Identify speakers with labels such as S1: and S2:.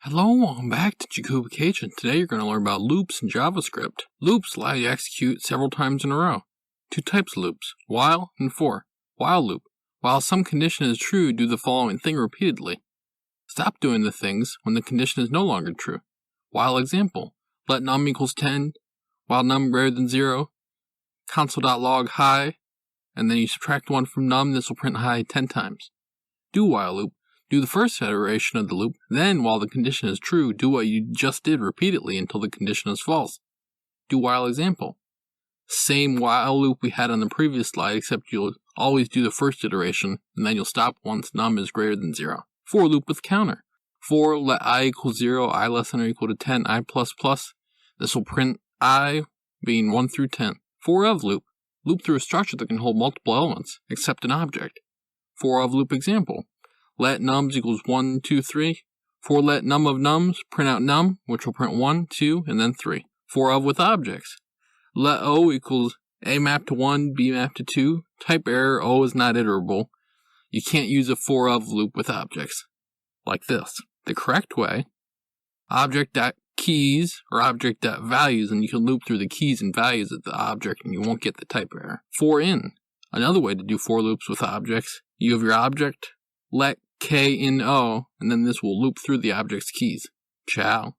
S1: Hello and welcome back to Jacobication. Today you're going to learn about loops in JavaScript. Loops allow you to execute several times in a row. Two types of loops, while and for. While loop. While some condition is true, do the following thing repeatedly. Stop doing the things when the condition is no longer true. While example. Let num equals 10, while num greater than 0, console.log high, and then you subtract 1 from num, this will print high 10 times. Do while loop. Do the first iteration of the loop, then while the condition is true, do what you just did repeatedly until the condition is false. Do while example. Same while loop we had on the previous slide, except you'll always do the first iteration, and then you'll stop once num is greater than 0. For loop with counter. For let I equal 0, I less than or equal to 10, I plus plus. This will print I being 1 through 10. For of loop. Loop through a structure that can hold multiple elements, except an object. For of loop example. Let nums equals 1, 2, 3. For let num of nums, print out num, which will print 1, 2, and then 3. For of with objects. Let O equals A map to 1, B map to 2. Type error, O is not iterable. You can't use a for of loop with objects. Like this. The correct way, object.keys or object.values, and you can loop through the keys and values of the object and you won't get the type error. For in. Another way to do for loops with objects, you have your object, let K in O, and then this will loop through the object's keys. Ciao.